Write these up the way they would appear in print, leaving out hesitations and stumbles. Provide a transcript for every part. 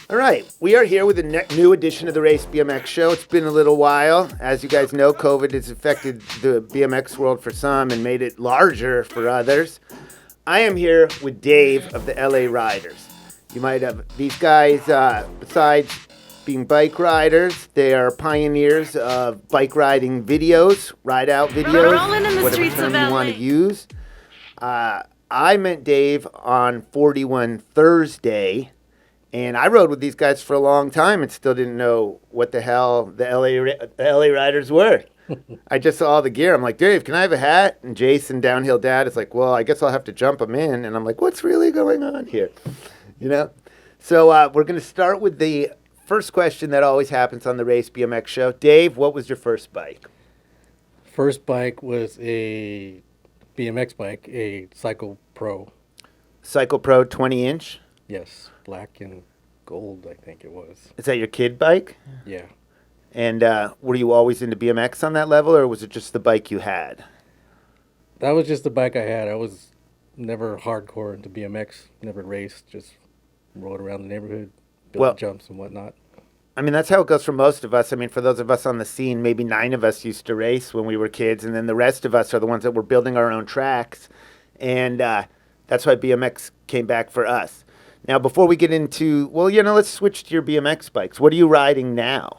All right, we are here with a new edition of the Race BMX Show. It's been a little while. As you guys know, COVID has affected the BMX world for some and made it larger for others. I am here with Dave of the LA Riders. You might have these guys, besides being bike riders, they are pioneers of bike riding videos, ride out videos, whatever term you want to use. I met Dave on 41 Thursday. And I rode with these guys for a long time and still didn't know what the hell the LA Riders were. I just saw all the gear. I'm like, Dave, can I have a hat? And Jason, Downhill Dad, is like, well, I guess I'll have to jump them in. And I'm like, what's really going on here? You know? So we're going to start with the first question that always happens on the Race BMX Show. Dave, what was your first bike? First bike was a BMX bike, a Cycle Pro. Cycle Pro 20-inch? Yes, black and gold, I think it was. Is that your kid bike? Yeah. And were you always into BMX on that level, or was it just the bike you had? That was just the bike I had. I was never hardcore into BMX, never raced, just rode around the neighborhood, built jumps and whatnot. I mean, that's how it goes for most of us. I mean, for those of us on the scene, maybe 9 of us used to race when we were kids, and then the rest of us are the ones that were building our own tracks. And that's why BMX came back for us. Now, before we get into, let's switch to your BMX bikes. What are you riding now?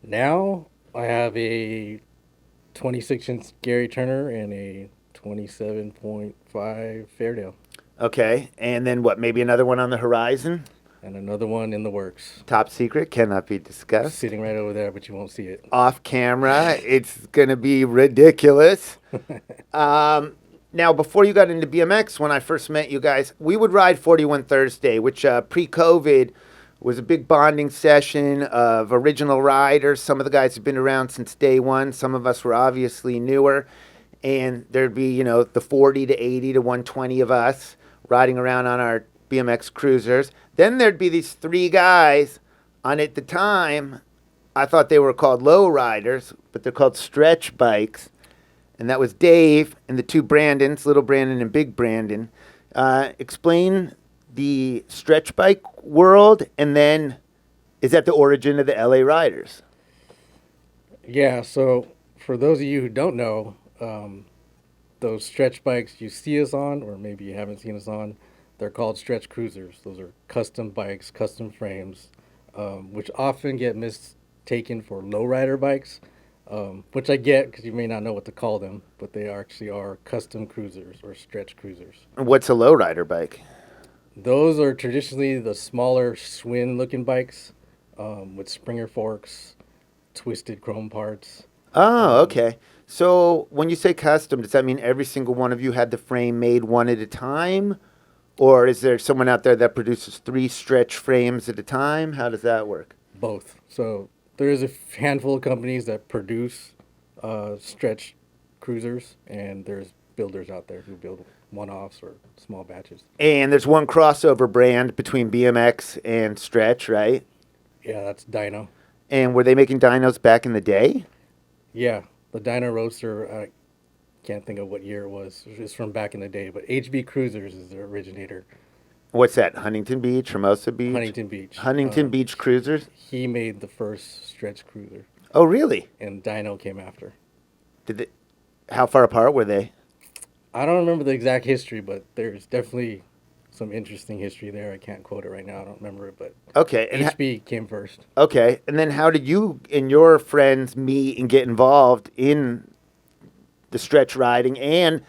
Now I have a 26-inch Gary Turner and a 27.5 Fairdale. Okay, and then what, maybe another one on the horizon? And another one in the works. Top secret, cannot be discussed. Sitting right over there, but you won't see it. Off camera, it's going to be ridiculous. Now, before you got into BMX, when I first met you guys, we would ride 41 Thursday, which pre-COVID was a big bonding session of original riders. Some of the guys have been around since day one. Some of us were obviously newer. And there'd be, the 40 to 80 to 120 of us riding around on our BMX cruisers. Then there'd be these 3 guys on, at the time, I thought they were called low riders, but they're called stretch bikes. And that was Dave and the 2 Brandons, Little Brandon and Big Brandon. Explain the stretch bike world, and then is that the origin of the LA Riders? Yeah, so for those of you who don't know, those stretch bikes you see us on, or maybe you haven't seen us on, they're called stretch cruisers. Those are custom bikes, custom frames, which often get mistaken for lowrider bikes. Which I get because you may not know what to call them, but they actually are custom cruisers or stretch cruisers. And what's a lowrider bike? Those are traditionally the smaller Schwinn-looking bikes with Springer forks, twisted chrome parts. Oh, okay. So when you say custom, does that mean every single one of you had the frame made one at a time? Or is there someone out there that produces 3 stretch frames at a time? How does that work? Both. So there is a handful of companies that produce stretch cruisers, and there's builders out there who build one-offs or small batches. And there's one crossover brand between BMX and stretch, right? Yeah, that's Dyno. And were they making dynos back in the day? Yeah, the Dyno Roadster, I can't think of what year it was. It's from back in the day, but HB Cruisers is the originator. What's that, Huntington Beach, Hermosa Beach? Huntington Beach. Huntington Beach Cruisers? He made the first stretch cruiser. Oh, really? And Dyno came after. How far apart were they? I don't remember the exact history, but there's definitely some interesting history there. I can't quote it right now. I don't remember it, but okay. And HB came first. Okay. And then how did you and your friends meet and get involved in the stretch riding? And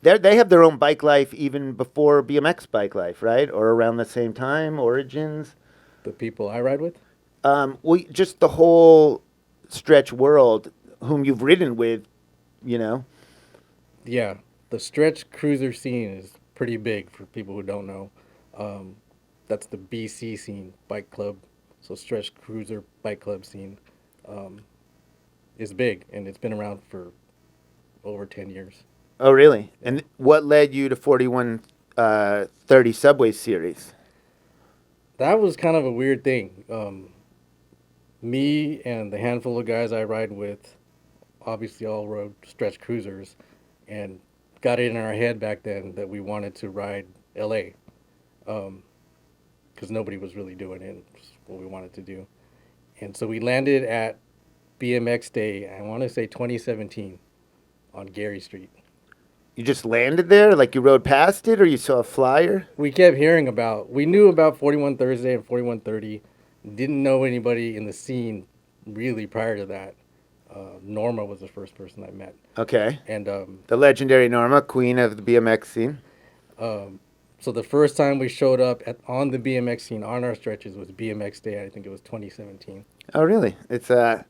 they have their own bike life even before BMX bike life, right? Or around the same time, origins? The people I ride with? Just the whole stretch world, whom you've ridden with, Yeah, the stretch cruiser scene is pretty big for people who don't know. That's the BC scene, bike club. So stretch cruiser bike club scene is big, and it's been around for over 10 years. Oh, really? And what led you to 4130 Subway Series? That was kind of a weird thing. Me and the handful of guys I ride with obviously all rode stretch cruisers and got it in our head back then that we wanted to ride LA. Because because nobody was really doing it. It was what we wanted to do. And so we landed at BMX Day, I want to say 2017, on Gary Street. You just landed there? Like you rode past it or you saw a flyer? We kept hearing we knew about 41 Thursday and 4130. Didn't know anybody in the scene really prior to that. Norma was the first person I met. Okay. And The legendary Norma, queen of the BMX scene. so the first time we showed up on the BMX scene on our stretches was BMX Day. I think it was 2017. Oh, really? It's I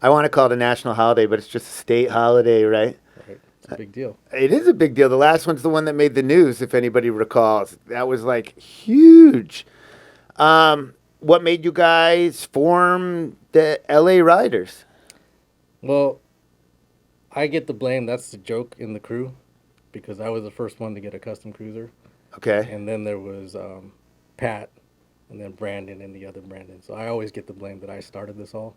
want to call it a national holiday, but it's just a state holiday, right? Right. It's a big deal. It is a big deal. The last one's the one that made the news, if anybody recalls. That was like huge. What made you guys form the LA Riders? Well, I get the blame. That's the joke in the crew because I was the first one to get a custom cruiser. Okay. And then there was Pat, and then Brandon and the other Brandon. So I always get the blame that I started this all,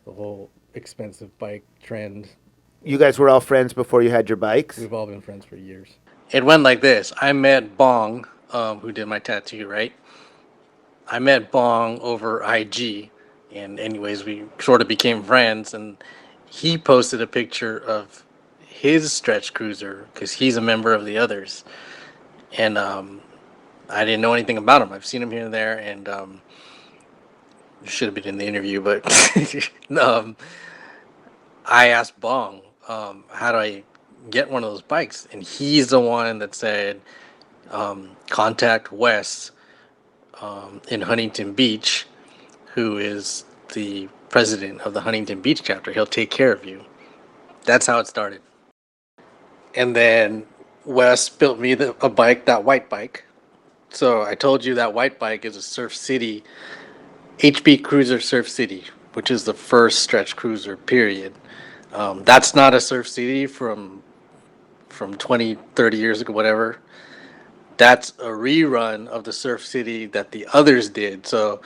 the whole expensive bike trend. You guys were all friends before you had your bikes? We've all been friends for years. It went like this. I met Bong, who did my tattoo, right? I met Bong over IG, and anyways, we sort of became friends, and he posted a picture of his stretch cruiser because he's a member of the others, and I didn't know anything about him. I've seen him here and there, and should have been in the interview, but I asked Bong, how do I get one of those bikes? And he's the one that said, contact Wes in Huntington Beach, who is the president of the Huntington Beach chapter. He'll take care of you. That's how it started. And then Wes built me a bike, that white bike. So I told you that white bike is a Surf City, HB Cruiser Surf City, which is the first stretch cruiser, period. That's not a Surf City from 20, 30 years ago, whatever. That's a rerun of the Surf City that the others did. So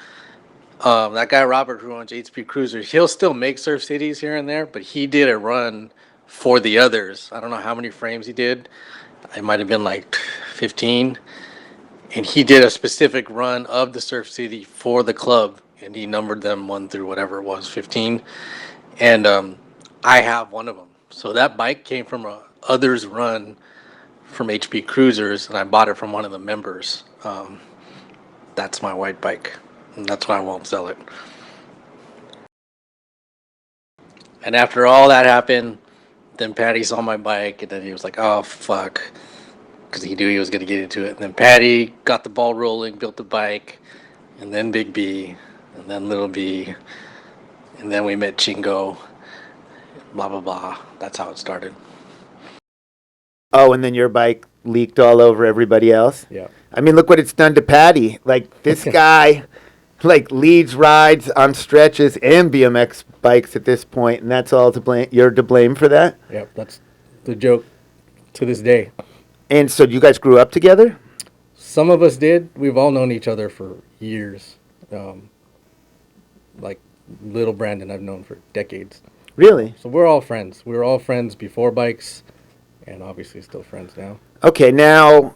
that guy Robert who owns HP Cruisers, he'll still make Surf Cities here and there, but he did a run for the others. I don't know how many frames he did. It might have been like 15. And he did a specific run of the Surf City for the club, and he numbered them 1 through whatever it was, 15. And I have one of them. So that bike came from a others run from HP Cruisers, and I bought it from one of the members. That's my white bike, and that's why I won't sell it. And after all that happened, then Patty saw my bike, and then he was like, oh, fuck, because he knew he was going to get into it. And then Patty got the ball rolling, built the bike, and then Big B, and then Little B, and then we met Chingo, blah, blah, blah. That's how it started. Oh, and then your bike leaked all over everybody else? Yeah. I mean, look what it's done to Patty. Like, this guy, like, leads rides on stretches and BMX bikes at this point, and that's all to blame. You're to blame for that? Yep, that's the joke to this day. And so you guys grew up together? Some of us did. We've all known each other for years. Like little Brandon, I've known for decades. Really? So we're all friends. We were all friends before bikes, and obviously still friends now. Okay, now,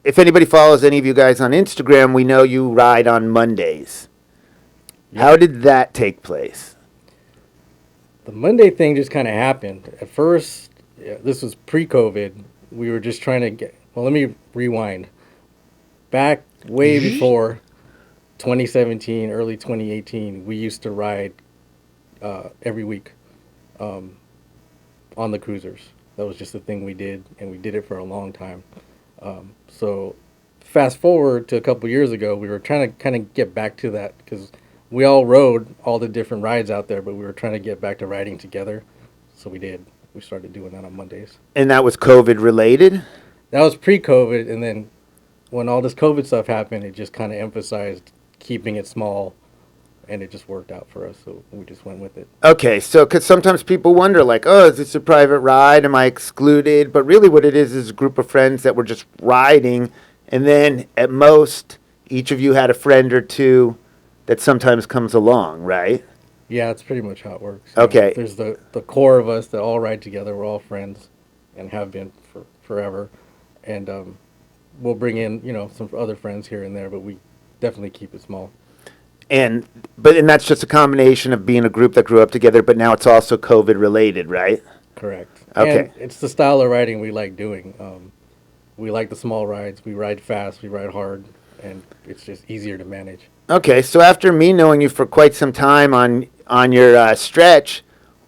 if anybody follows any of you guys on Instagram, we know you ride on Mondays. Yep. How did that take place? The Monday thing just kind of happened. At first, this was pre-COVID. We were just trying to get... Well, let me rewind. Back way before 2017, early 2018, we used to ride every week on the cruisers. That was just a thing we did, and we did it for a long time. So fast forward to a couple years ago, we were trying to kind of get back to that because we all rode all the different rides out there, but we were trying to get back to riding together. So we did. We started doing that on Mondays. And that was COVID related? That was pre-COVID, and then when all this COVID stuff happened, it just kind of emphasized keeping it small, and it just worked out for us, so we just went with it. Okay, so because sometimes people wonder, like, oh, is this a private ride? Am I excluded? But really what it is a group of friends that were just riding, and then at most, each of you had a friend or two that sometimes comes along, right? Yeah, that's pretty much how it works. Okay. There's the core of us that all ride together. We're all friends and have been for forever. And we'll bring in, some other friends here and there, but we definitely keep it small. And that's just a combination of being a group that grew up together, but now it's also COVID related, right? Correct. Okay. And it's the style of riding we like doing. We like the small rides. We ride fast. We ride hard, and it's just easier to manage. Okay, so after me knowing you for quite some time on your stretch,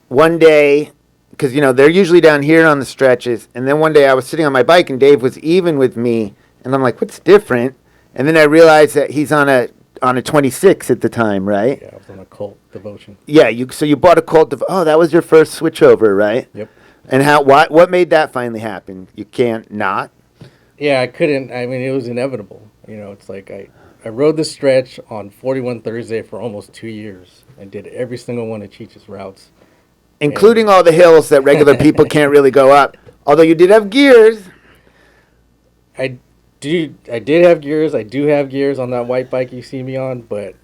one day, because they're usually down here on the stretches, and then one day I was sitting on my bike and Dave was even with me, and I'm like, what's different? And then I realized that he's on a 26 at the time, right? Yeah, I was on a cult devotion. Yeah, you bought a Colt of, oh, that was your first switchover, right? Yep. And what made that finally happen? You can't not. Yeah, I couldn't. I mean, it was inevitable. It's like I rode the stretch on 41 Thursday for almost 2 years and did every single one of Cheech's routes. Including all the hills that regular people can't really go up. Although you did have gears. I did have gears. I do have gears on that white bike you see me on, but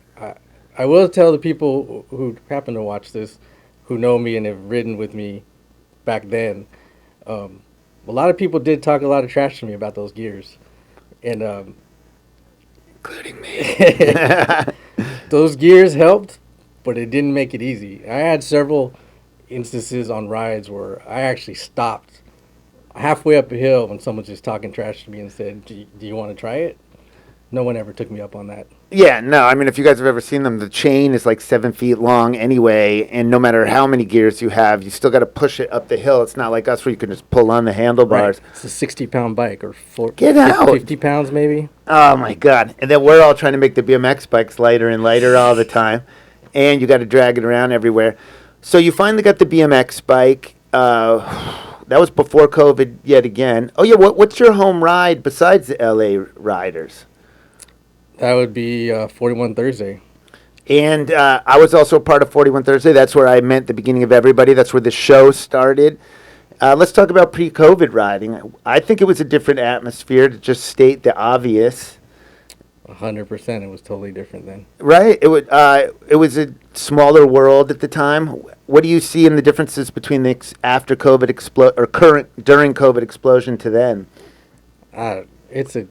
I will tell the people who happen to watch this, who know me and have ridden with me back then, a lot of people did talk a lot of trash to me about those gears. And Including me. those gears helped, but it didn't make it easy. I had several instances on rides where I actually stopped halfway up a hill when someone's just talking trash to me and said, do you want to try it? No one ever took me up on that. Yeah, no, I mean, if you guys have ever seen them, the chain is like 7 feet long anyway, and no matter how many gears you have, you still got to push it up the hill. It's not like us where you can just pull on the handlebars. Right. It's a 60-pound bike or Get out. 50 pounds maybe. Oh, my God. And then we're all trying to make the BMX bikes lighter and lighter all the time, and you got to drag it around everywhere. So you finally got the BMX bike. That was before COVID yet again. Oh, yeah, what's your home ride besides the LA Riders? That would be 41 Thursday. And I was also a part of 41 Thursday. That's where I met the beginning of everybody. That's where the show started. Let's talk about pre-COVID riding. I think it was a different atmosphere, to just state the obvious. 100%. It was totally different then. Right? It was a smaller world at the time. What do you see in the differences between the after COVID during COVID explosion to then? It's a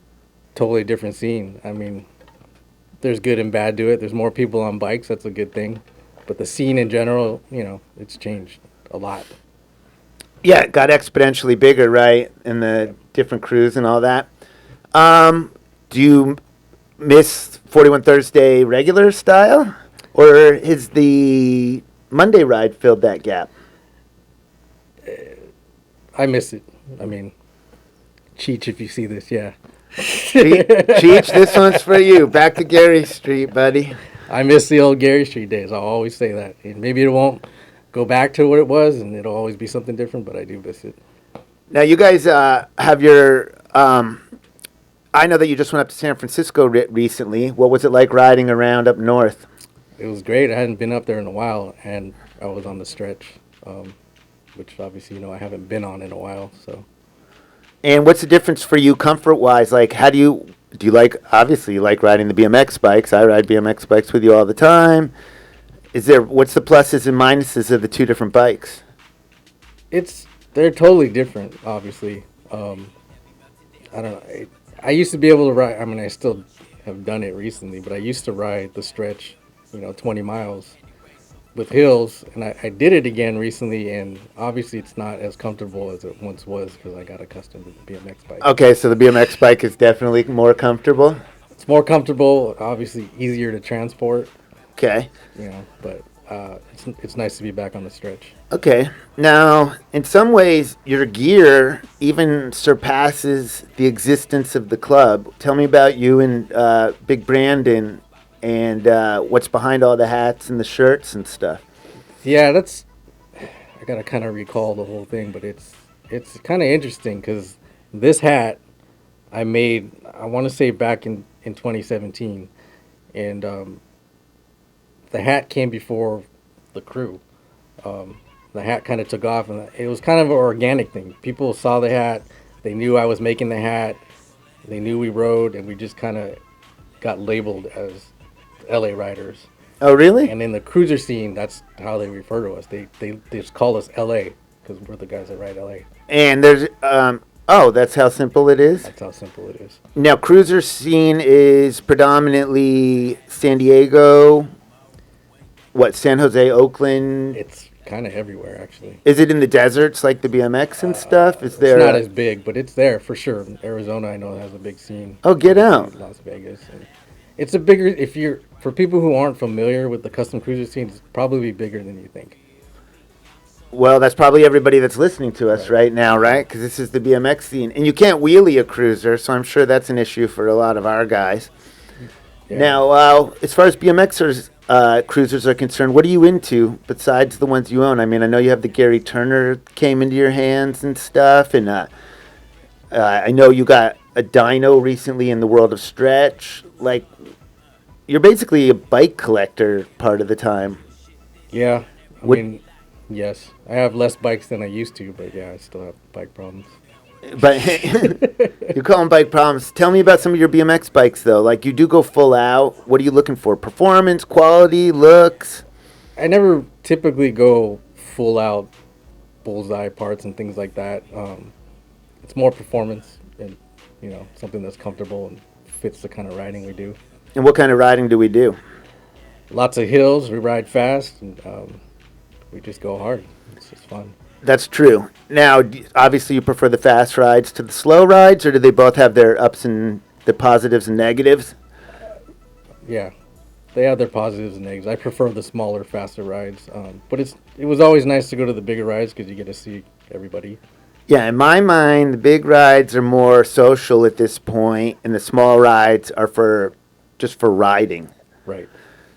totally different scene. I mean, there's good and bad to it. There's more people on bikes. That's a good thing. But the scene in general, it's changed a lot. Yeah, it got exponentially bigger, right? And the different crews and all that. Do you miss 41 Thursday regular style? Or is the Monday ride filled that gap? I miss it. I mean, Cheech, if you see this, yeah. Cheech, this one's for you. Back to Gary Street, buddy. I miss the old Gary Street days. I'll always say that. And maybe it won't go back to what it was, and it'll always be something different, but I do miss it. Now, you guys have your... I know that you just went up to San Francisco recently. What was it like riding around up north? It was great. I hadn't been up there in a while, and I was on the stretch, which obviously, I haven't been on in a while, so... And what's the difference for you comfort-wise? Like, how do you like, obviously you like riding the BMX bikes. I ride BMX bikes with you all the time. What's the pluses and minuses of the two different bikes? They're totally different, obviously. I don't know. I used to be able to ride, I mean, I still have done it recently, but I used to ride the stretch, 20 miles with hills, and I did it again recently, and obviously it's not as comfortable as it once was because I got accustomed to the BMX bike. Okay, so the BMX bike is definitely more comfortable? It's more comfortable, obviously easier to transport. Okay. But it's nice to be back on the stretch. Okay. Now, in some ways, your gear even surpasses the existence of the club. Tell me about you and Big Brandon and what's behind all the hats and the shirts and stuff. Yeah, I gotta kind of recall the whole thing, but it's kind of interesting because this hat I made, I want to say back in 2017, and the hat came before the crew. The hat kind of took off, and it was kind of an organic thing. People saw the hat, they knew I was making the hat, they knew we rode, and we just kind of got labeled as LA Riders. Oh, really? And in the cruiser scene, that's how they refer to us. They just call us LA because we're the guys that ride LA. And there's Oh, that's how simple it is? That's how simple it is. Now, cruiser scene is predominantly San Diego, what, San Jose, Oakland? It's kind of everywhere, actually. Is it in the deserts like the BMX and stuff? Is It's there not as big, but it's there for sure. Arizona, I know, has a big scene. Oh, get out. Obviously, Las Vegas. And it's a bigger, if you're, for people who aren't familiar with the custom cruiser scene, it's probably bigger than you think. Well, that's probably everybody that's listening to us right now, right? Because this is the BMX scene. And you can't wheelie a cruiser, so I'm sure that's an issue for a lot of our guys. Yeah. Now, as far as BMXers, cruisers are concerned, what are you into besides the ones you own? I mean, I know you have the Gary Turner came into your hands and stuff, and I know you got a dyno recently in the world of stretch. Like, you're basically a bike collector part of the time. Yeah, I What- mean, yes. I have less bikes than I used to, but yeah, I still have bike problems. But you call them bike problems. Tell me about some of your BMX bikes, though. Like, you do go full out. What are you looking for? Performance, quality, looks? I never typically go full out bullseye parts and things like that. It's more performance and, something that's comfortable and fits the kind of riding we do. And what kind of riding do we do? Lots of hills, we ride fast, and we just go hard. It's just fun. That's true. Now, obviously, you prefer the fast rides to the slow rides, or do they both have their ups and the positives and negatives? Yeah, they have their positives and negatives. I prefer the smaller, faster rides, but it was always nice to go to the bigger rides because you get to see everybody. Yeah, in my mind, the big rides are more social at this point, and the small rides are just for riding. Right.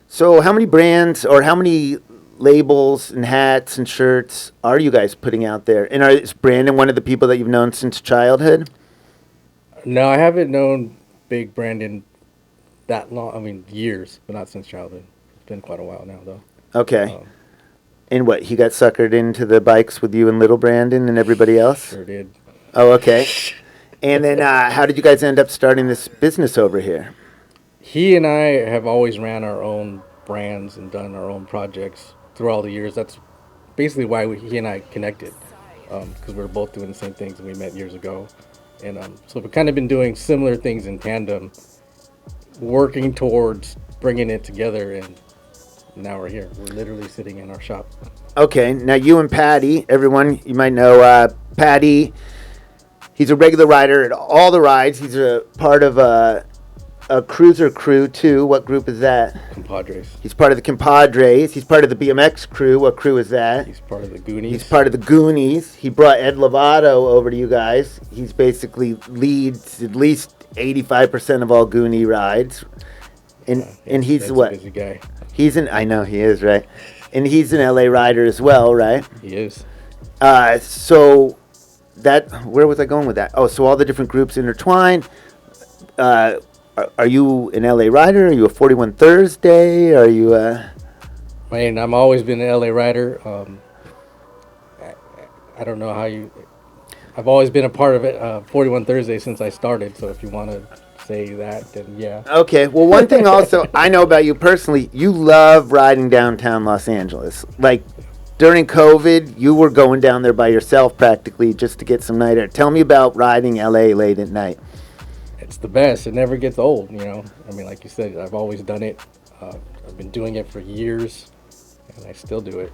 So, how many brands or how many labels and hats and shirts are you guys putting out there? And is Brandon one of the people that you've known since childhood? No, I haven't known Big Brandon that long. I mean, years, but not since childhood. It's been quite a while now, though. Okay. Um, And what, he got suckered into the bikes with you and little Brandon and everybody else? Sure did. Oh, okay. And then how did you guys end up starting this business over here? He and I have always ran our own brands and done our own projects through all the years. That's basically why he and I connected, because we were both doing the same things and we met years ago. And so we've kind of been doing similar things in tandem, working towards bringing it together, and now we're here. We're literally sitting in our shop. Okay, now you and Patty, everyone, you might know Patty. He's a regular rider at all the rides. He's a part of a cruiser crew, too. What group is that? Compadres. He's part of the Compadres. He's part of the BMX crew. What crew is that? He's part of the Goonies. He's part of the Goonies. He brought Ed Lovato over to you guys. He's basically leads at least 85% of all Goonie rides. And he's Ed's what? A busy guy. I know he is, right? And he's an LA rider as well, right? He is. So where was I going with that? Oh, so all the different groups intertwine. Are you an LA rider? Are you a 41 Thursday? Are you I mean, I've always been an LA rider. I don't know how you. I've always been a part of it. 41 Thursday since I started. So if you want to say that, then yeah. Okay. Well, one thing also I know about you personally, you love riding downtown Los Angeles. Like during COVID, you were going down there by yourself practically just to get some night air. Tell me about riding LA late at night. It's the best. It never gets old, I mean, like you said, I've always done it. I've been doing it for years, and I still do it.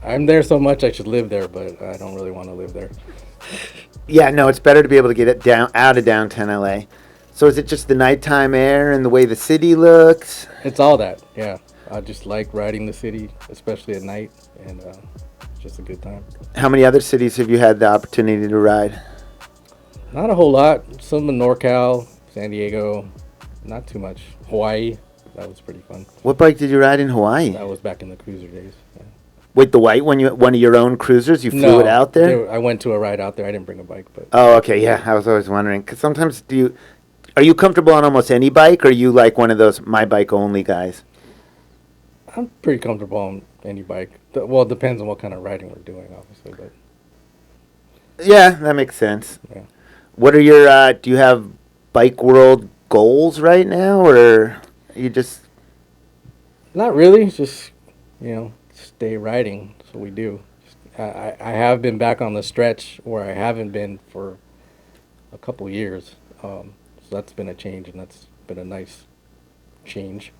I'm there so much I should live there, but I don't really want to live there. Yeah, no, it's better to be able to get it out of downtown LA. So is it just the nighttime air and the way the city looks? It's all that, yeah. I just like riding the city, especially at night, and it's just a good time. How many other cities have you had the opportunity to ride? Not a whole lot. Some in NorCal, San Diego, not too much. Hawaii, that was pretty fun. What bike did you ride in Hawaii? That was back in the cruiser days. Yeah. With the white one, one of your own cruisers? You flew it out there? I went to a ride out there. I didn't bring a bike, but Oh, okay, yeah. I was always wondering. Because sometimes are you comfortable on almost any bike, or are you like one of those my bike only guys? I'm pretty comfortable on any bike. Well, it depends on what kind of riding we're doing, obviously. But Yeah, that makes sense. yeah. What are your, do you have bike world goals right now, or are you just, Not really. Just, stay riding. That's what we do. I have been back on the stretch where I haven't been for a couple years. So that's been a change, and that's been a nice change.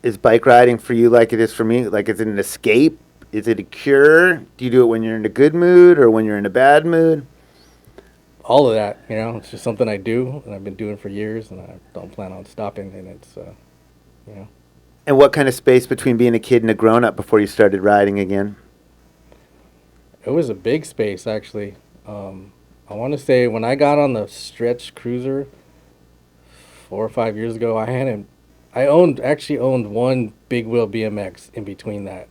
Is bike riding for you like it is for me? Like, is it an escape? Is it a cure? Do you do it when you're in a good mood or when you're in a bad mood? All of that, you know, it's just something I do, and I've been doing for years, and I don't plan on stopping. And it's, you know, And what kind of space between being a kid and a grown up before you started riding again? it was a big space actually. I want to say when I got on the stretch cruiser 4 or 5 years ago, I actually owned one big wheel BMX in between that.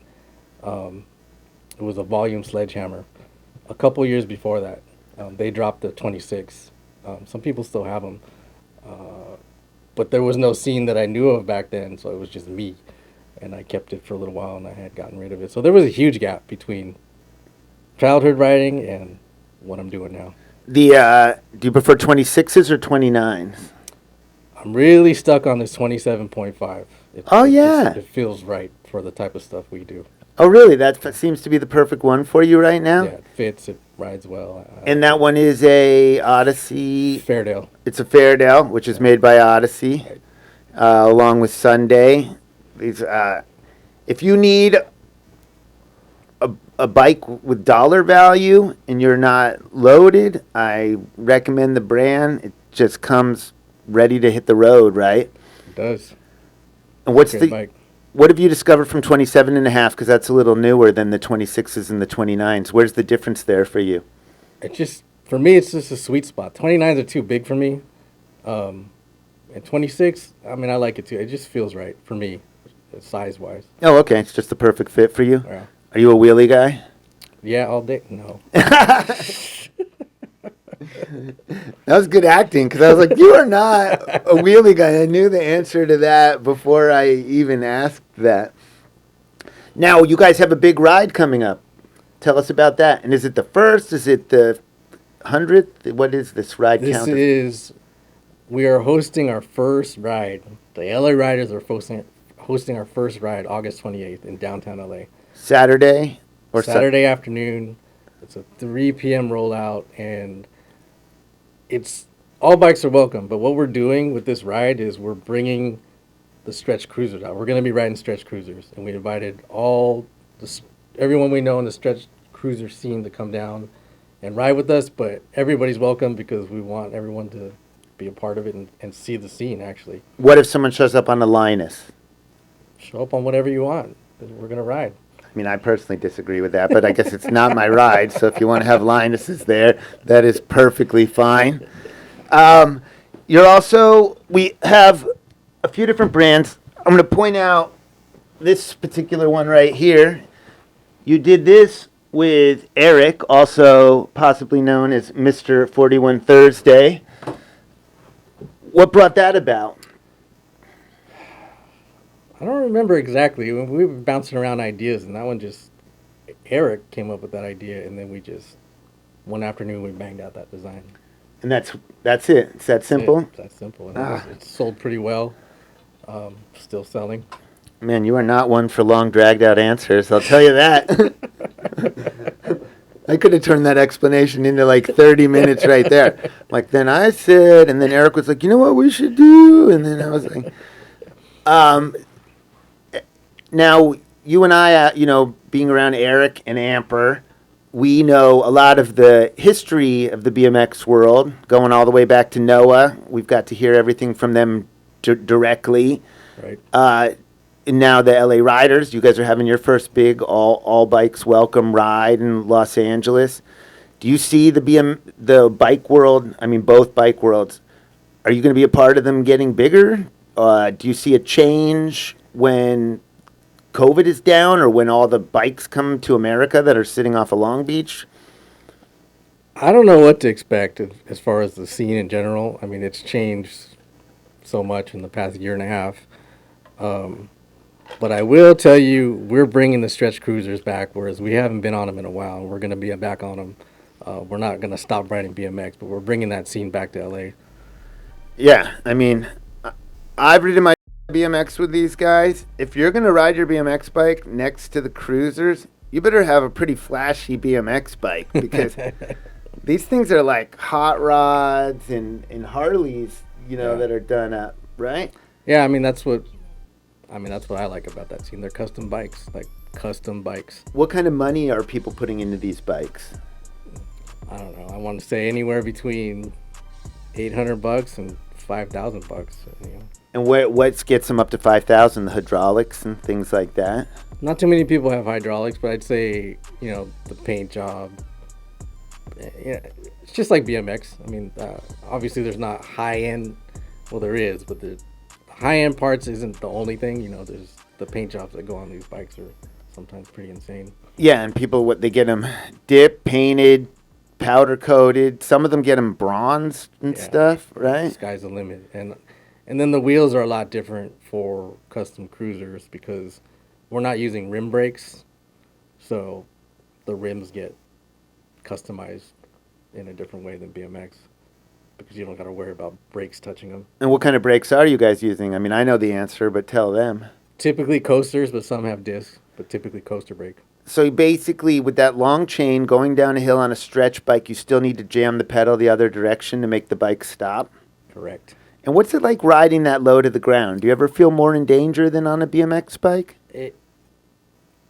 Um, it was a volume sledgehammer. A couple years before that, they dropped the 26. Some people still have them, but there was no scene that I knew of back then, so it was just me, and I kept it for a little while, and I had gotten rid of it. So there was a huge gap between childhood riding and what I'm doing now. Do you prefer 26s or 29s? I'm really stuck on this 27.5. Oh, yeah. It feels right for the type of stuff we do. Oh, really? That seems to be the perfect one for you right now? Yeah, it fits, it rides well. And that one is a Odyssey. Fairdale. It's a Fairdale, which is made by Odyssey, Right. along with Sunday. These, if you need a bike with dollar value and you're not loaded, I recommend the brand. It just comes ready to hit the road, right? It does. And what's Great the bike. what have you discovered from 27 and a half? Because that's a little newer than the 26s and the 29s. Where's the difference there for you? It just, for me, it's just a sweet spot. 29s are too big for me. And 26, I mean, I like it too. It just feels right for me, size wise. Oh, okay. It's just the perfect fit for you. Yeah. Are you a wheelie guy? Yeah, all day. No. That was good acting because I was like, you are not a wheelie guy. I knew the answer to that before I even asked that. Now, you guys have a big ride coming up. Tell us about that. And is it the first? Is it the 100th? What is this ride This count? we are hosting our first ride. The LA Riders are hosting our first ride August 28th in downtown LA. Saturday? Or Saturday afternoon. It's a 3 p.m. rollout, and it's all bikes are welcome. But what we're doing with this ride is we're bringing the stretch cruisers out. We're going to be riding stretch cruisers, and we invited everyone we know in the stretch cruiser scene to come down and ride with us. But everybody's welcome because we want everyone to be a part of it and see the scene. Actually, What if someone shows up on a Linus? show up on whatever you want. We're going to ride. I mean, I personally disagree with that, but I guess it's not my ride. So if you want to have Linuses there, that is perfectly fine. We have a few different brands. I'm going to point out this particular one right here. You did this with Eric, also possibly known as Mr. 41 Thursday. What brought that about? I don't remember exactly. We were bouncing around ideas, and that one Eric came up with that idea, and then one afternoon, we banged out that design. And that's it. It's that simple. It's that simple. And it's sold pretty well. Still selling. Man, you are not one for long, dragged-out answers. I'll tell you that. I could have turned that explanation into like 30 minutes right there. Like, then I said, and then Eric was like, you know what we should do? And then I was like, now, you and I, being around Eric and Amper, we know a lot of the history of the BMX world, going all the way back to Noah. We've got to hear everything from them directly. Right. And now the LA Riders, you guys are having your first big all bikes welcome ride in Los Angeles. Do you see the bike world? I mean, both bike worlds. Are you going to be a part of them getting bigger? Do you see a change when COVID is down, or when all the bikes come to America that are sitting off of Long Beach? I don't know what to expect as far as the scene in general. I mean, it's changed so much in the past year and a half. But I will tell you, we're bringing the stretch cruisers back, whereas we haven't been on them in a while. We're going to be back on them. We're not going to stop riding BMX, but we're bringing that scene back to LA. Yeah, I mean, I've ridden my BMX with these guys. If you're going to ride your BMX bike next to the cruisers, you better have a pretty flashy BMX bike, because These things are like hot rods and Harleys, Yeah. that are done up, right? Yeah, that's what I like about that scene. They're custom bikes, like custom bikes. What kind of money are people putting into these bikes? I don't know. I want to say anywhere between $800 and $5,000. And what gets them up to 5,000? The hydraulics and things like that. Not too many people have hydraulics, but I'd say the paint job. Yeah, it's just like BMX. Obviously there's not high end. Well, there is, but the high end parts isn't the only thing. There's the paint jobs that go on these bikes are sometimes pretty insane. Yeah, and people they get them dipped, painted, powder coated. Some of them get them bronze and stuff, right? Sky's the limit, and then the wheels are a lot different for custom cruisers because we're not using rim brakes, so the rims get customized in a different way than BMX because you don't got to worry about brakes touching them. And what kind of brakes are you guys using? I know the answer, but tell them. Typically coasters, but some have discs, but typically coaster brake. So basically, with that long chain going down a hill on a stretch bike, you still need to jam the pedal the other direction to make the bike stop. Correct. And what's it like riding that low to the ground? Do you ever feel more in danger than on a BMX bike?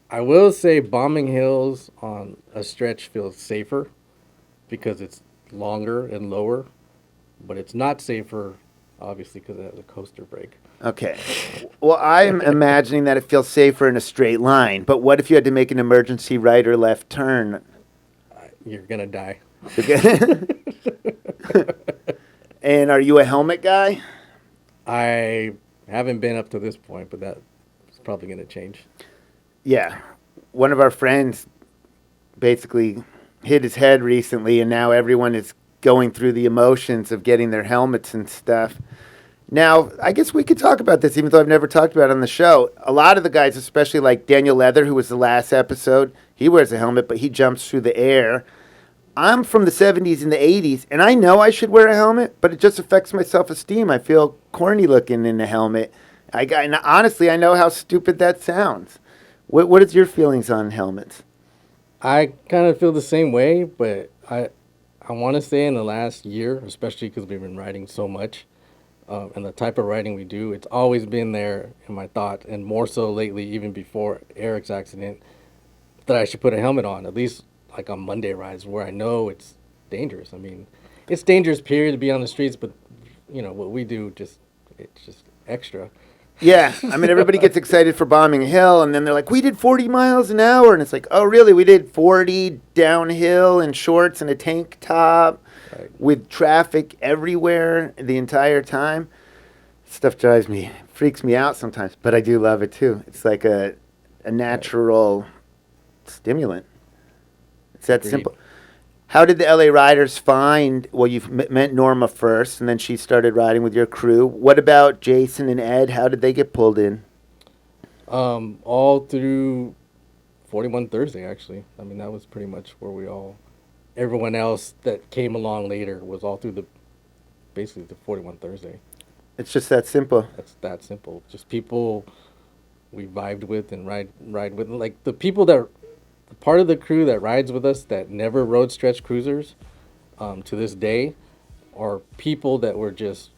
I will say bombing hills on a stretch feels safer because it's longer and lower, but it's not safer, obviously, because it has a coaster brake. Okay. Well, I'm imagining that it feels safer in a straight line, but what if you had to make an emergency right or left turn? You're going to die. And are you a helmet guy? I haven't been up to this point, but that's probably going to change. Yeah. One of our friends basically hit his head recently, and now everyone is going through the emotions of getting their helmets and stuff. Now, I guess we could talk about this, even though I've never talked about it on the show. A lot of the guys, especially like Daniel Leather, who was the last episode, he wears a helmet, but he jumps through the air. I'm from the 70s and the 80s, and I know I should wear a helmet, but it just affects my self-esteem. I feel corny looking in a helmet. And honestly, I know how stupid that sounds. What is your feelings on helmets? I kind of feel the same way, but I want to say in the last year, especially because we've been riding so much, and the type of riding we do, it's always been there in my thought, and more so lately, even before Eric's accident, that I should put a helmet on, at least like on Monday rides where I know it's dangerous. It's dangerous, period, to be on the streets, but what we do, it's just extra. Yeah, everybody gets excited for bombing a hill, and then they're like, we did 40 miles an hour, and it's like, oh, really? We did 40 downhill in shorts and a tank top with traffic everywhere the entire time. Stuff freaks me out sometimes, but I do love it too. It's like a natural stimulant. It's that simple. How did the LA Riders find, well, you've met Norma first, and then she started riding with your crew. What about Jason and Ed? How did they get pulled in? All through 41 Thursday, actually. That was pretty much where everyone else that came along later was all through basically the 41 Thursday. It's just that simple. That's that simple. Just people we vibed with and ride with. Like the part of the crew that rides with us that never rode stretch cruisers to this day are people that were just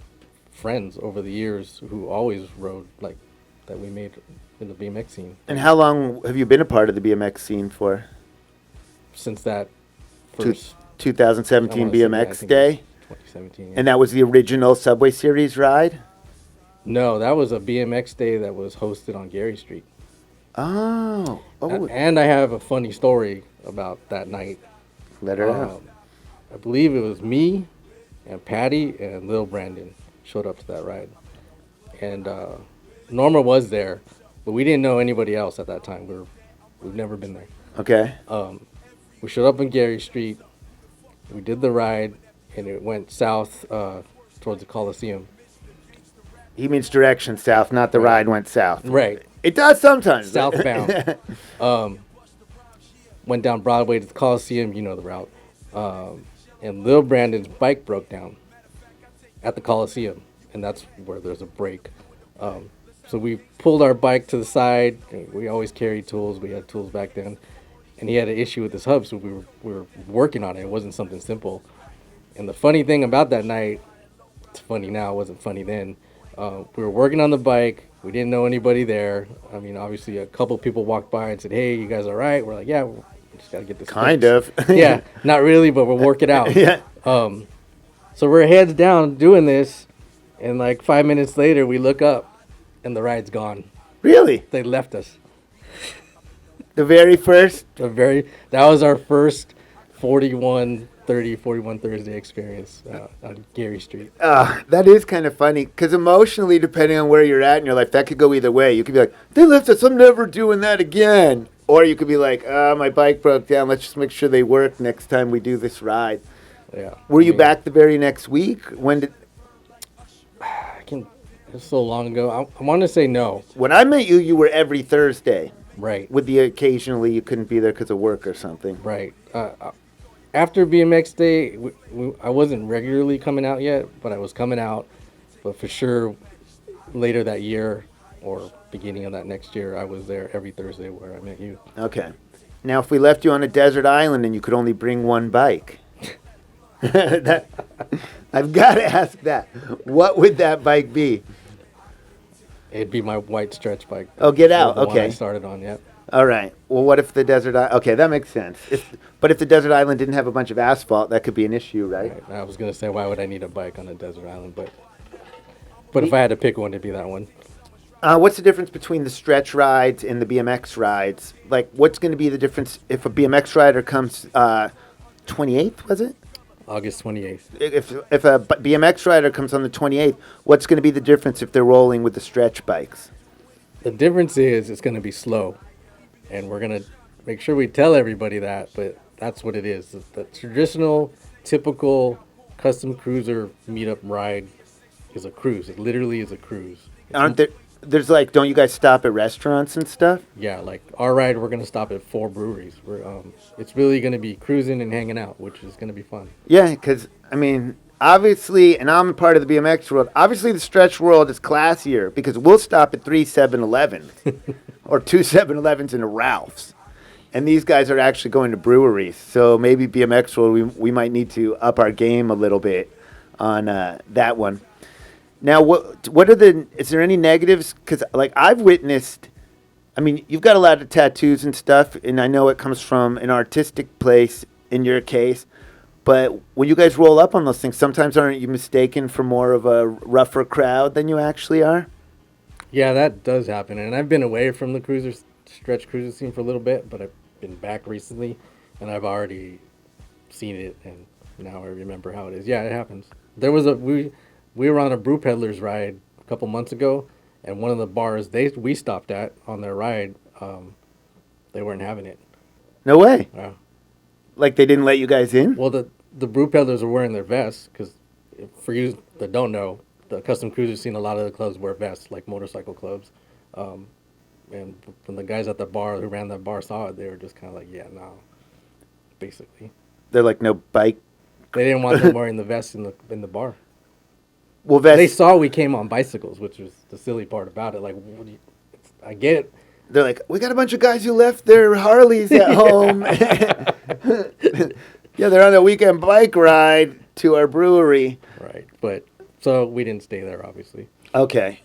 friends over the years who always rode, like that we made in the BMX scene. And how long have you been a part of the BMX scene for? Since that first 2017 BMX Day? 2017. Yeah. And that was the original Subway Series ride? No, that was a BMX Day that was hosted on Gary Street. Oh. And I have a funny story about that night. Let her out. I believe it was me and Patty and Lil Brandon showed up to that ride. And Norma was there, but we didn't know anybody else at that time. We've never been there. Okay. We showed up on Gary Street. We did the ride, and it went south towards the Coliseum. He means direction south, not the ride went south. Right. It does sometimes. Southbound. Went down Broadway to the Coliseum, you know the route. And Lil Brandon's bike broke down at the Coliseum, and that's where there's a break. So we pulled our bike to the side. We always carried tools. We had tools back then. and he had an issue with his hub, so we were working on it. It wasn't something simple. And the funny thing about that night, it's funny now, it wasn't funny then. We were working on the bike. We didn't know anybody there. I mean, obviously, a couple people walked by and said, "Hey, you guys all right?" We're like, "Yeah, we just gotta get this Kind fixed." of. Yeah, not really, but we'll work it out. Yeah. So we're heads down doing this, and like 5 minutes later, we look up, and the ride's gone. Really? They left us. The very first? That was our first 41 Thursday experience on Gary Street. That is kind of funny because emotionally, depending on where you're at in your life, that could go either way. You could be like, they left us, I'm never doing that again. Or you could be like, my bike broke down, let's just make sure they work next time we do this ride. Yeah. Were you back the very next week? When did... It's so long ago. I want to say no. When I met you, you were every Thursday. Right. With the occasionally you couldn't be there because of work or something. Right. After BMX Day, I wasn't regularly coming out yet, but I was coming out. But for sure, later that year or beginning of that next year, I was there every Thursday where I met you. Okay. Now, if we left you on a desert island and you could only bring one bike, I've got to ask that. What would that bike be? It'd be my white stretch bike. Oh, get out. The one Okay. I started on, yeah. All right. Well, what if the desert island... Okay, that makes sense. But if the desert island didn't have a bunch of asphalt, that could be an issue, right? I was going to say, why would I need a bike on a desert island? But if I had to pick one, it'd be that one. What's the difference between the stretch rides and the BMX rides? Like, what's going to be the difference if a BMX rider comes 28th, was it? August 28th. If a BMX rider comes on the 28th, what's going to be the difference if they're rolling with the stretch bikes? The difference is it's going to be slow. And we're going to make sure we tell everybody that, but that's what it is. The traditional, typical custom cruiser meetup ride is a cruise. It literally is a cruise. There's like, don't you guys stop at restaurants and stuff? Yeah, like our ride, we're going to stop at 4 breweries. It's really going to be cruising and hanging out, which is going to be fun. Yeah, because, I mean, obviously, and I'm part of the BMX world, obviously the stretch world is classier because we'll stop at 3 7-Elevens or 2 7-Elevens and a Ralph's. And these guys are actually going to breweries. So maybe BMX world, we might need to up our game a little bit on that one. Now, is there any negatives? Because, like, I've witnessed, I mean, you've got a lot of tattoos and stuff, and I know it comes from an artistic place in your case, but when you guys roll up on those things, sometimes aren't you mistaken for more of a rougher crowd than you actually are? Yeah, that does happen, and I've been away from the stretch cruiser scene for a little bit, but I've been back recently, and I've already seen it, and now I remember how it is. Yeah, it happens. We were on a Brew Peddlers ride a couple months ago, and one of the bars we stopped at on their ride, they weren't having it. No way. Yeah. Like they didn't let you guys in? Well, the Brew Peddlers were wearing their vests, because for you that don't know, the custom cruiser scene, a lot of the clubs wear vests, like motorcycle clubs. And when the guys at the bar who ran that bar saw it, they were just kind of like, yeah, no, basically. They're like, no bike. They didn't want them wearing the vests in the bar. Well, they saw we came on bicycles, which was the silly part about it. Like, I get it. They're like, we got a bunch of guys who left their Harleys at home. Yeah, they're on a weekend bike ride to our brewery. Right, but so we didn't stay there, obviously. Okay.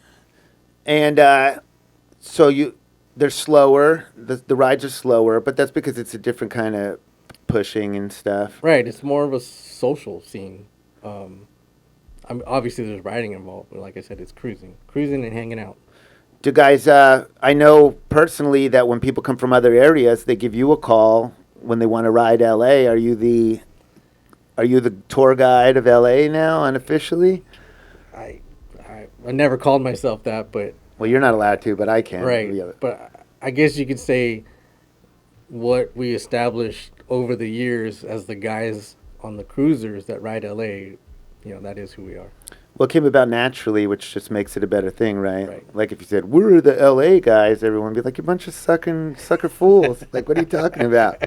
And they're slower. The rides are slower, but that's because it's a different kind of pushing and stuff. Right, it's more of a social scene. Obviously, there's riding involved, but like I said, it's cruising and hanging out. Do guys, I know personally that when people come from other areas, they give you a call when they want to ride LA. Are you the tour guide of LA now, unofficially? I never called myself that, but... Well, you're not allowed to, but I can. Right, but I guess you could say what we established over the years as the guys on the cruisers that ride LA, that is who we are. Well, it came about naturally, which just makes it a better thing, right? Like if you said, we're the LA guys, everyone would be like, you bunch of sucker fools. Like, what are you talking about?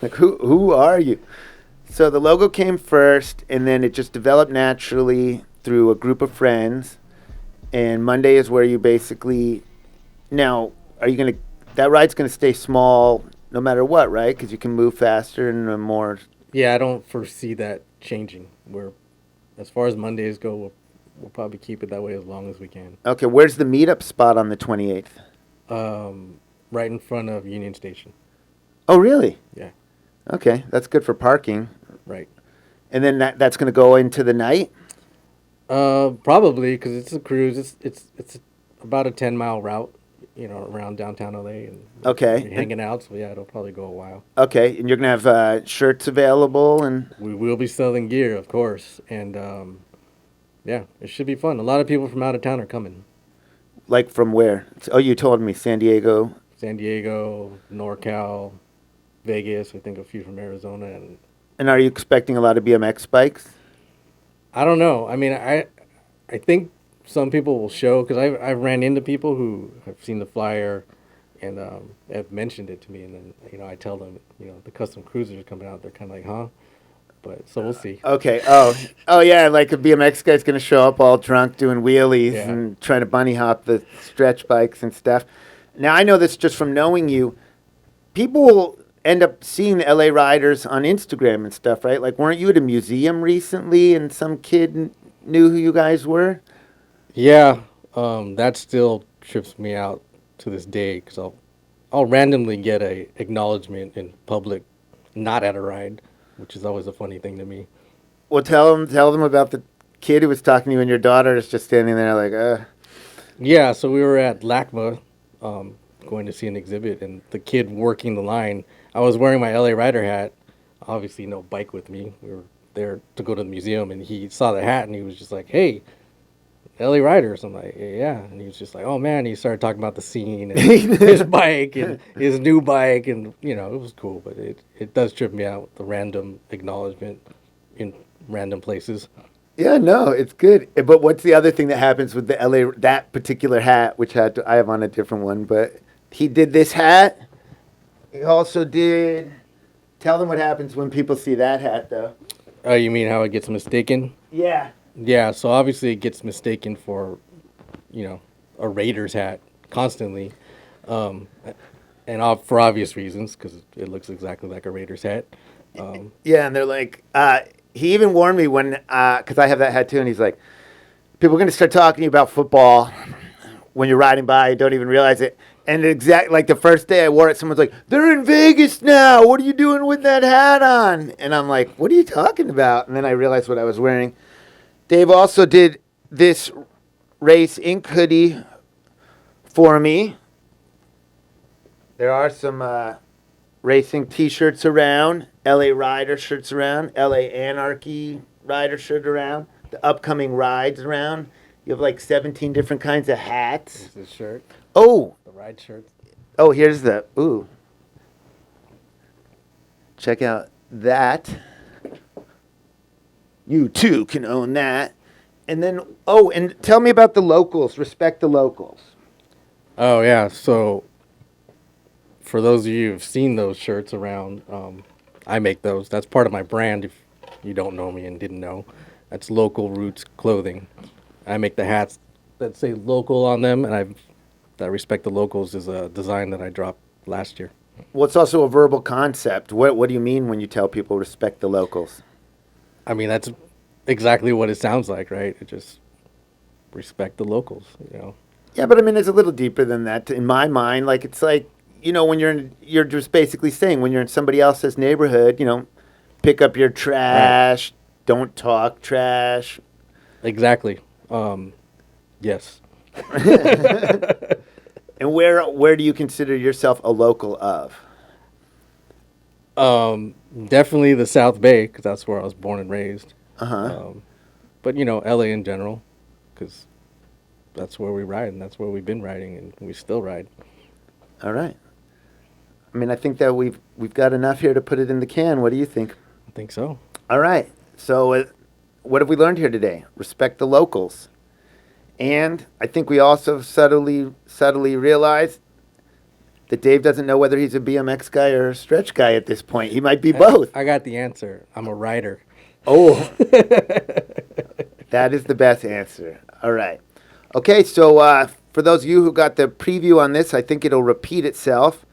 Like, who are you? So the logo came first, and then it just developed naturally through a group of friends. And Monday is where you basically... Now, are you going to... that ride's going to stay small no matter what, right? Because you can move faster and more. Yeah, I don't foresee that changing. As far as Mondays go, we'll probably keep it that way as long as we can. Okay, where's the meetup spot on the 28th? Right in front of Union Station. Oh, really? Yeah, Okay, that's good for parking. right. And then that's going to go into the night? Probably because it's a cruise. It's about a 10-mile route, around downtown LA, and Okay. we're hanging out. So yeah, it'll probably go a while. Okay, and you're going to have shirts available and... We will be selling gear, of course, and yeah, it should be fun. A lot of people from out of town are coming. Like from where? Oh, you told me San Diego. San Diego, NorCal, Vegas. I think a few from Arizona, and And are you expecting a lot of BMX bikes? I don't know. I mean, I think some people will show because I've ran into people who have seen the flyer and have mentioned it to me, and then I tell them the custom cruisers are coming out. They're kind of like, huh? But so we'll see. Okay. Oh yeah. Like a BMX guy's gonna show up all drunk doing wheelies Yeah. and trying to bunny hop the stretch bikes and stuff. Now I know this just from knowing you. People will end up seeing the LA Riders on Instagram and stuff, right? Like, weren't you at a museum recently and some kid knew who you guys were? Yeah, that still trips me out to this day because I'll randomly get a acknowledgement in public, not at a ride, which is always a funny thing to me. Well, tell them about the kid who was talking to you and your daughter is just standing there like, Yeah, so we were at LACMA, going to see an exhibit, and the kid working the line. I was wearing my LA Rider hat, obviously no bike with me. We were there to go to the museum, and he saw the hat, and he was just like, "Hey, LA Riders." I'm like, "Yeah," and he was just like, "Oh man," he started talking about the scene and his bike and his new bike, and it was cool, but it does trip me out, the random acknowledgement in random places. Yeah, no, it's good. But what's the other thing that happens with the LA, that particular hat, which I have on a different one, but he did this hat. He also did, tell them what happens when people see that hat, though. Oh, you mean how it gets mistaken? Yeah. Yeah, so obviously it gets mistaken for, a Raiders hat constantly, and for obvious reasons because it looks exactly like a Raiders hat. Yeah, and they're like, he even warned me when, because I have that hat too, and he's like, people are going to start talking to you about football when you're riding by, you don't even realize it. And like the first day I wore it, someone's like, they're in Vegas now. What are you doing with that hat on? And I'm like, what are you talking about? And then I realized what I was wearing. Dave also did this Race Ink hoodie for me. There are some racing t-shirts around, LA Rider shirts around, LA Anarchy Rider shirt around, the upcoming rides around. You have like 17 different kinds of hats. This shirt, Oh, the ride shirt. oh, here's the, ooh. Check out that. You too can own that. And then, oh, and tell me about the locals. Respect the locals. Oh yeah, so for those of you who've seen those shirts around, I make those. That's part of my brand. If you don't know me and didn't know, that's Local Roots Clothing. I make the hats that say local on them, and that Respect the Locals is a design that I dropped last year. Well, it's also a verbal concept. What do you mean when you tell people respect the locals? I mean, that's exactly what it sounds like, right? It just respect the locals, Yeah, but I mean, it's a little deeper than that in my mind. Like, it's like, when you're just basically saying when you're in somebody else's neighborhood, pick up your trash, don't talk trash. Exactly. Yes. And where do you consider yourself a local of? Definitely the South Bay, because that's where I was born and raised. Uh-huh. But, LA in general, because that's where we ride, and that's where we've been riding, and we still ride. All right. I mean, I think that we've got enough here to put it in the can. What do you think? I think so. All right. So what have we learned here today? Respect the locals. And I think we also subtly realized that Dave doesn't know whether he's a BMX guy or a stretch guy at this point. He might be both. I got the answer. I'm a rider. Oh, that is the best answer. All right. Okay, so for those of you who got the preview on this, I think it'll repeat itself.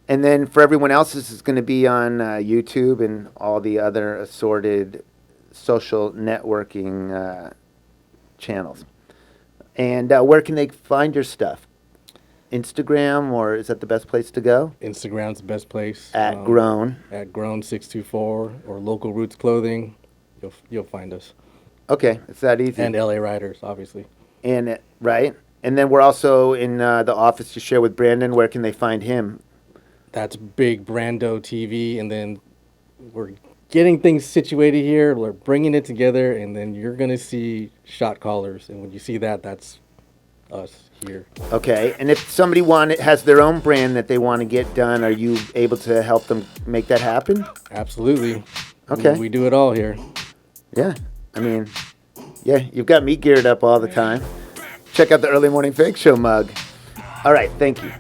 And then for everyone else, this is going to be on YouTube and all the other assorted social networking channels. And where can they find your stuff? Instagram, or is that the best place to go? Instagram's the best place. At Grown. At Grown624 or Local Roots Clothing. You'll find us. Okay, it's that easy. And LA Riders, obviously. And right. And then we're also in the office to share with Brandon. Where can they find him? That's Big Brando TV, and then we're getting things situated here. We're bringing it together, and then you're gonna see shot callers, and when you see that, that's us here. Okay. And if somebody has their own brand that they want to get done, are you able to help them make that happen? Absolutely. Okay. We do it all here. Yeah. I mean, yeah, you've got me geared up all the time. Check out the Early Morning Fake Show mug. All right. Thank you.